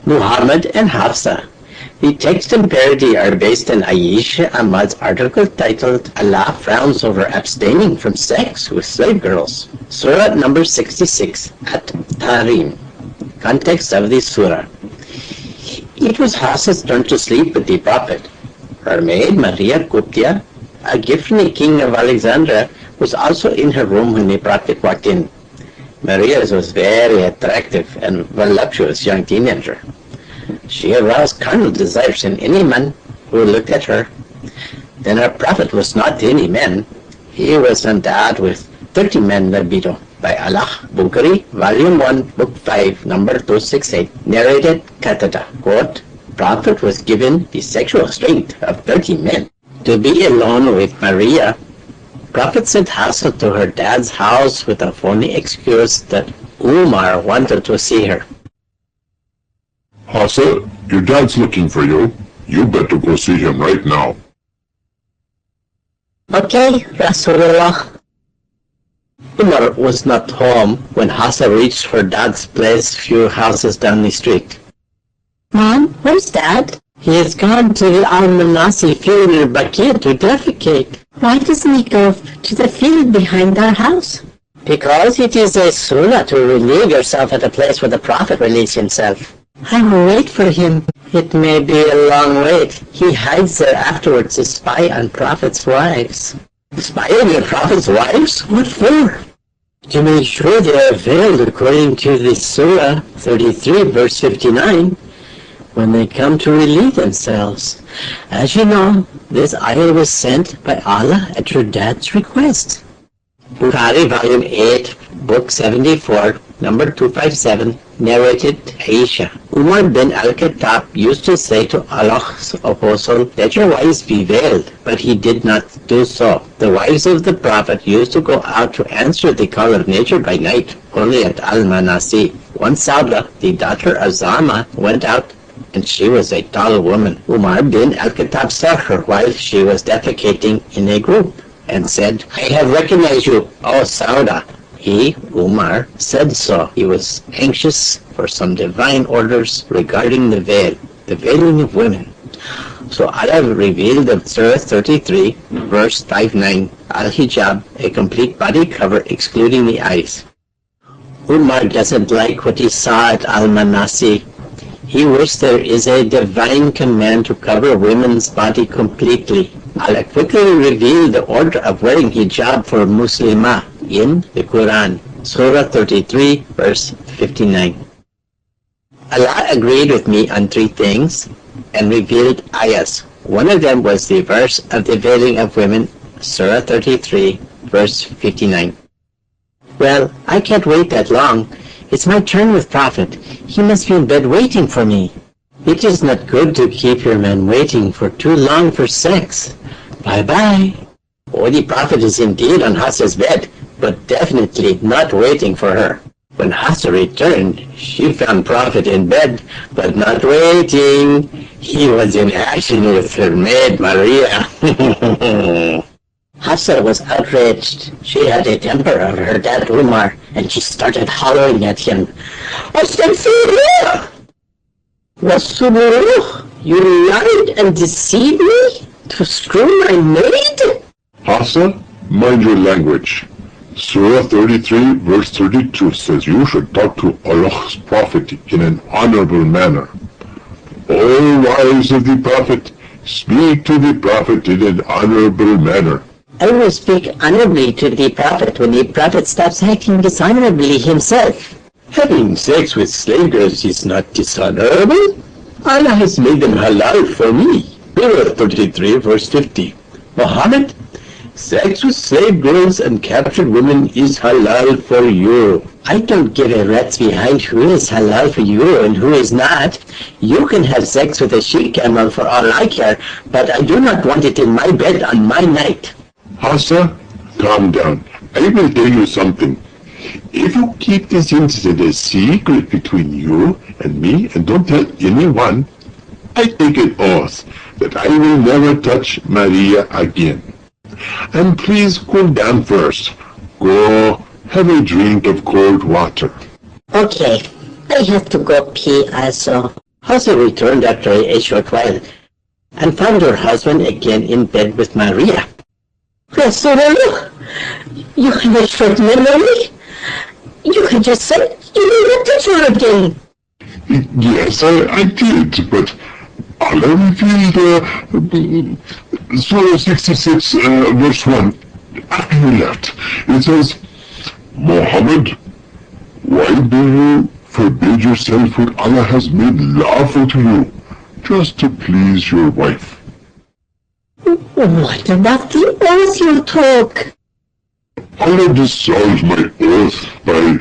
Muhammad and Hafsa. The text and parody are based on Aisha Ahmad's article titled Allah Frowns Over Abstaining from Sex with Slave Girls. Surah number 66 at Tahrim. Context of the surah. It was Hafsa's turn to sleep with the Prophet. Her maid, Maria Qibtiyya, a gift from the king of Alexandria, was also in her room when the Prophet walked in. Maria was very attractive and voluptuous young teenager. She aroused carnal desires in any man who looked at her. Then our Prophet was not any man. He was endowed with 30 men libido. By Allah, Bukhari, Volume 1, Book 5, number 268, narrated Qatada, quote, Prophet was given the sexual strength of 30 men. To be alone with Maria, Prophet sent Hafsa to her dad's house with a phony excuse that Umar wanted to see her. Hafsa, your dad's looking for you. You better go see him right now. Okay, Rasulullah. Umar was not home when Hafsa reached her dad's place few houses down the street. Mom, where's Dad? He has gone to the Al-Manasi field near Baqi to defecate. Why doesn't he go to the field behind our house? Because it is a sunnah to relieve yourself at a place where the Prophet released himself. I will wait for him. It may be a long wait. He hides there afterwards to spy on Prophet's wives. Spy on your Prophet's wives? What for? To make sure they are veiled according to the Surah 33 verse 59 when they come to relieve themselves. As you know, this ayah was sent by Allah at your dad's request. Bukhari, Volume 8, Book 74, number 257, narrated Aisha. Umar bin al-Khattab used to say to Allah's apostle, let your wives be veiled, but he did not do so. The wives of the Prophet used to go out to answer the call of nature by night, only at Al-Manasi. Once Sauda, the daughter of Zama, went out, and she was a tall woman. Umar bin al-Khattab saw her while she was defecating in a group, and said, I have recognized you, O Sauda. He, Umar, said so. He was anxious for some divine orders regarding the veil, the veiling of women. So Allah revealed in Surah 33, verse 59, Al-Hijab, a complete body cover excluding the eyes. Umar doesn't like what he saw at Al-Manasi. He wished there is a divine command to cover women's body completely. Allah quickly revealed the order of wearing hijab for Muslimah in the Quran, Surah 33, verse 59. Allah agreed with me on three things and revealed ayahs. One of them was the verse of the veiling of women, Surah 33, verse 59. Well, I can't wait that long. It's my turn with Prophet. He must be in bed waiting for me. It is not good to keep your man waiting for too long for sex. Bye-bye. Oh, the Prophet is indeed on Hafsa's bed, but definitely not waiting for her. When Hafsa returned, she found Prophet in bed, but not waiting. He was in action with her maid Maria. Hafsa was outraged. She had a temper of her dad Umar, and she started hollering at him. Astaghfirullah! Rasulullah, you lied and deceived me to screw my maid? Hafsa, mind your language. Surah 33 verse 32 says you should talk to Allah's Prophet in an honorable manner. All wives of the Prophet, speak to the Prophet in an honorable manner. I will speak honorably to the Prophet when the Prophet stops acting dishonorably himself. Having sex with slave girls is not dishonorable. Allah has made them halal for me. Surah 33 verse 50. Muhammad, sex with slave girls and captured women is halal for you. I don't give a rat's behind who is halal for you and who is not. You can have sex with a she-camel for all I care, but I do not want it in my bed on my night. Hafsa, calm down. I will tell you something. If you keep this incident a secret between you and me and don't tell anyone, I take an oath that I will never touch Maria again. And please cool down first. Go have a drink of cold water. Okay, I have to go pee also. Hafsa returned after a short while and found her husband again in bed with Maria. Rasulullah, you have a short memory. You had just said you needed to her again. Yes, I did, but Allah revealed Surah 66, verse 1. After you left, it says, Muhammad, why do you forbid yourself what Allah has made lawful to you, just to please your wife? What about the oath you took? Allah dissolves my oath by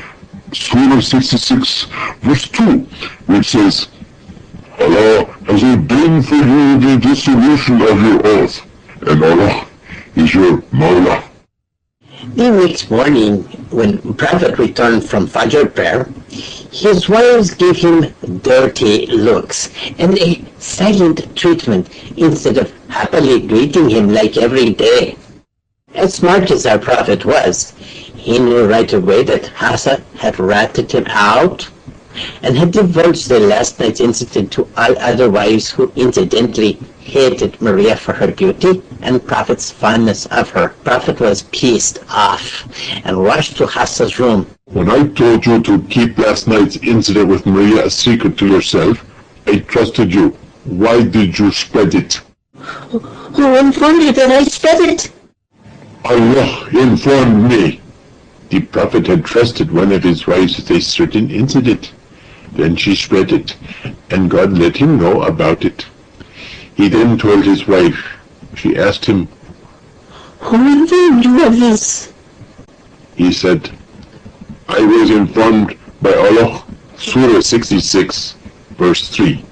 Surah 66, verse 2, which says, Allah has ordained for you the dissolution of your oath, and Allah is your Mawla. The next morning, when Prophet returned from Fajr prayer, his wives gave him dirty looks and a silent treatment instead of happily greeting him like every day. As smart as our Prophet was, he knew right away that Hafsa had ratted him out and had divulged the last night's incident to all other wives who incidentally hated Maria for her beauty and Prophet's fondness of her. Prophet was pissed off and rushed to Hafsa's room. When I told you to keep last night's incident with Maria a secret to yourself, I trusted you. Why did you spread it? Who informed you that I spread it? Allah informed me. The Prophet had trusted one of his wives with a certain incident. Then she spread it, and God let him know about it. He then told his wife. She asked him, Who informed you of this? He said, I was informed by Allah. Surah 66, verse 3.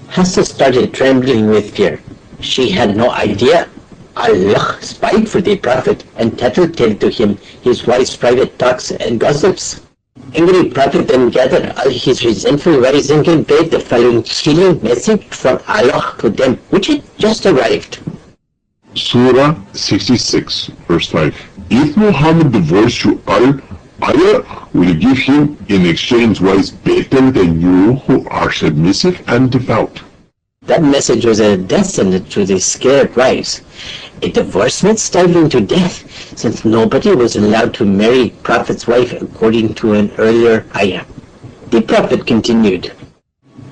Hafsa started trembling with fear. She had no idea. Allah spied for the Prophet and tattletaled to him his wife's private talks and gossips. Angry Prophet then gathered all his resentful wives and conveyed the following chilling message from Allah to them, which had just arrived. Surah 66, verse 5. If Muhammad divorced you all, Allah will give him in exchange wives better than you who are submissive and devout. That message was a death sentence to the scared wives. A divorce meant starving to death, since nobody was allowed to marry Prophet's wife according to an earlier ayah. The Prophet continued.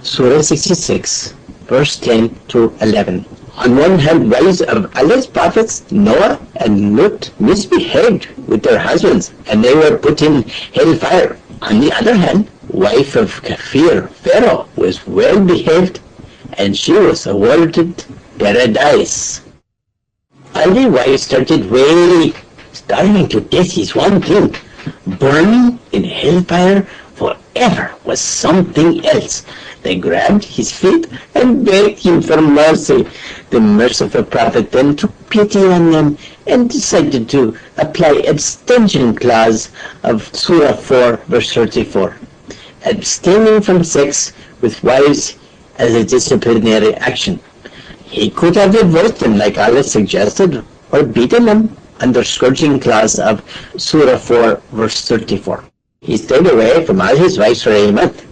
Surah 66, verse 10 to 11. On one hand, wives of Allah's prophets, Noah and Lut, misbehaved with their husbands, and they were put in hellfire. On the other hand, wife of Kafir, Pharaoh, was well behaved, and she was awarded paradise. All the wives started wailing. Starving to death is one thing. Burning in hellfire forever was something else. They grabbed his feet and begged him for mercy. The merciful Prophet then took pity on them and decided to apply abstention clause of Surah 4, verse 34. Abstaining from sex with wives as a disciplinary action. He could have divorced them like Allah suggested, or beaten them under scourging clause of Surah 4, verse 34. He stayed away from all his wives for a month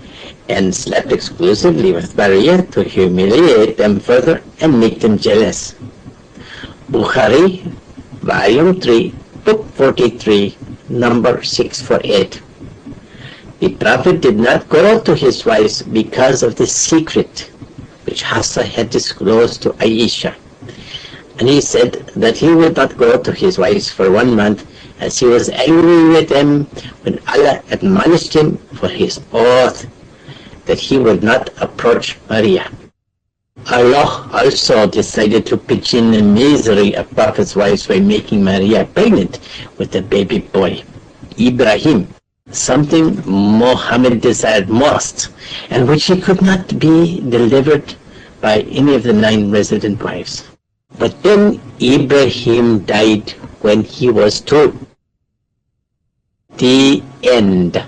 and slept exclusively with Maria to humiliate them further and make them jealous. Bukhari, Volume 3, Book 43, number 648. The Prophet did not go out to his wives because of the secret which Hafsa had disclosed to Aisha. And he said that he would not go out to his wives for 1 month, as he was angry with them when Allah admonished him for his oath that he would not approach Maria. Allah also decided to pitch in the misery of Prophet's wives by making Maria pregnant with a baby boy, Ibrahim, something Muhammad desired most, and which he could not be delivered by any of the 9 resident wives. But then Ibrahim died when he was 2. The end.